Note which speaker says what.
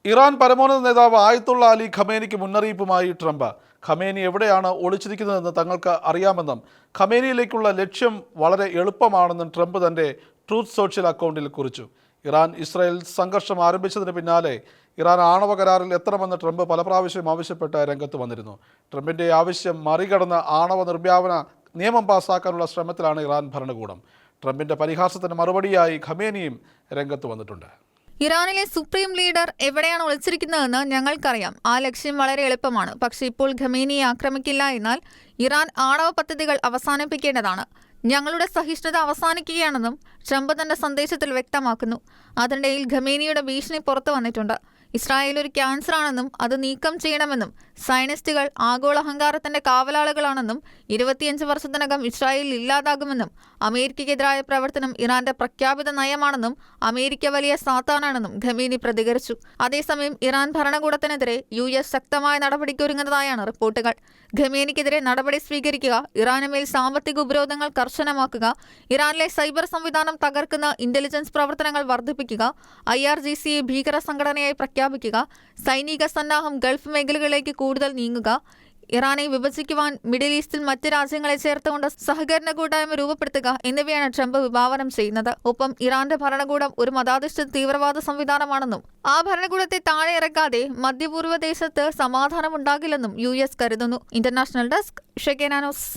Speaker 1: Iran പരമോന്നത നേതാവ് ആയത്തുള്ള അലി ഖമേനിക്ക് മുന്നറിയിപ്പുമായി ട്രംപ്. ഖമേനി എവിടെയാണ് ഒളിച്ചിരിക്കുന്നതെന്ന് തങ്ങൾക്ക് അറിയാമെന്നും ഖമേനിയിലേക്കുള്ള ലക്ഷ്യം വളരെ എളുപ്പമാണെന്നും ട്രംപ് തൻ്റെ ട്രൂത്ത് സോഷ്യൽ അക്കൗണ്ടിൽ കുറിച്ചു. ഇറാൻ ഇസ്രായേൽ സംഘർഷം ആരംഭിച്ചതിന് പിന്നാലെ ഇറാൻ ആണവ കരാറിൽ എത്തണമെന്ന് ട്രംപ് പല പ്രാവശ്യം ആവശ്യപ്പെട്ട് രംഗത്ത് വന്നിരുന്നു. ട്രംപിൻ്റെ ആവശ്യം മറികടന്ന് ആണവ നിർവ്യാപന നിയമം പാസാക്കാനുള്ള ശ്രമത്തിലാണ് ഇറാൻ ഭരണകൂടം. ട്രംപിൻ്റെ പരിഹാസത്തിന് മറുപടിയായി ഖമേനിയും രംഗത്ത് വന്നിട്ടുണ്ട്.
Speaker 2: ഇറാനിലെ സുപ്രീം ലീഡർ എവിടെയാണ് ഒളിച്ചിരിക്കുന്നതെന്ന് ഞങ്ങൾക്കറിയാം. ആ ലക്ഷ്യം വളരെ എളുപ്പമാണ്. പക്ഷേ ഇപ്പോൾ ഖമേനിയെ ആക്രമിക്കില്ല എന്നാൽ ഇറാൻ ആണവ പദ്ധതികൾ അവസാനിപ്പിക്കേണ്ടതാണ്. ഞങ്ങളുടെ സഹിഷ്ണുത അവസാനിക്കുകയാണെന്നും ട്രംപ് തന്റെ സന്ദേശത്തിൽ വ്യക്തമാക്കുന്നു. അതിനിടയിൽ ഖമേനിയുടെ ഭീഷണി പുറത്തു വന്നിട്ടുണ്ട്. ഇസ്രായേൽ ഒരു ക്യാൻസറാണെന്നും അത് നീക്കം ചെയ്യണമെന്നും സയനിസ്റ്റുകൾ ആഗോള അഹങ്കാരത്തിന്റെ കാവലാളുകളാണെന്നും 25 വർഷത്തിനകം ഇസ്രായേൽ ഇല്ലാതാകുമെന്നും അമേരിക്കയ്ക്കെതിരായ പ്രവർത്തനം ഇറാന്റെ പ്രഖ്യാപിത നയമാണെന്നും അമേരിക്ക വലിയ സാത്താനാണെന്നും ഖമേനി പ്രതികരിച്ചു. അതേസമയം ഇറാൻ ഭരണകൂടത്തിനെതിരെ US ശക്തമായ നടപടിക്കൊരുങ്ങുന്നതായാണ് റിപ്പോർട്ടുകൾ. ഖമേനിക്കെതിരെ നടപടി സ്വീകരിക്കുക, ഇറാനുമേൽ സാമ്പത്തിക ഉപരോധങ്ങൾ കർശനമാക്കുക, ഇറാനിലെ സൈബർ സംവിധാനം തകർക്കുന്ന ഇന്റലിജൻസ് പ്രവർത്തനങ്ങൾ വർദ്ധിപ്പിക്കുക, IRGCയെ ഭീകര സംഘടനയായി പ്രഖ്യാപിക്കുക, സൈനിക സന്നാഹം ഗൾഫ് മേഖലകളിലേക്ക് കൂടുതൽ നീങ്ങുക, ഇറാനെ വിഭജിക്കുവാൻ മിഡിൽ ഈസ്റ്റിൽ മറ്റ് രാജ്യങ്ങളെ ചേർത്തുകൊണ്ട് സഹകരണ കൂട്ടായ്മ രൂപപ്പെടുത്തുക എന്നിവയാണ് ട്രംപ് വിഭാവനം ചെയ്യുന്നത്. ഒപ്പം ഇറാന്റെ ഭരണകൂടം ഒരു മതാധിഷ്ഠിത തീവ്രവാദ സംവിധാനമാണെന്നും ആ ഭരണകൂടത്തെ താഴെ ഇറക്കാതെ മധ്യപൂർവ്വ ദേശത്ത് സമാധാനമുണ്ടാകില്ലെന്നും US കരുതുന്നു. International desk, Shekinah news.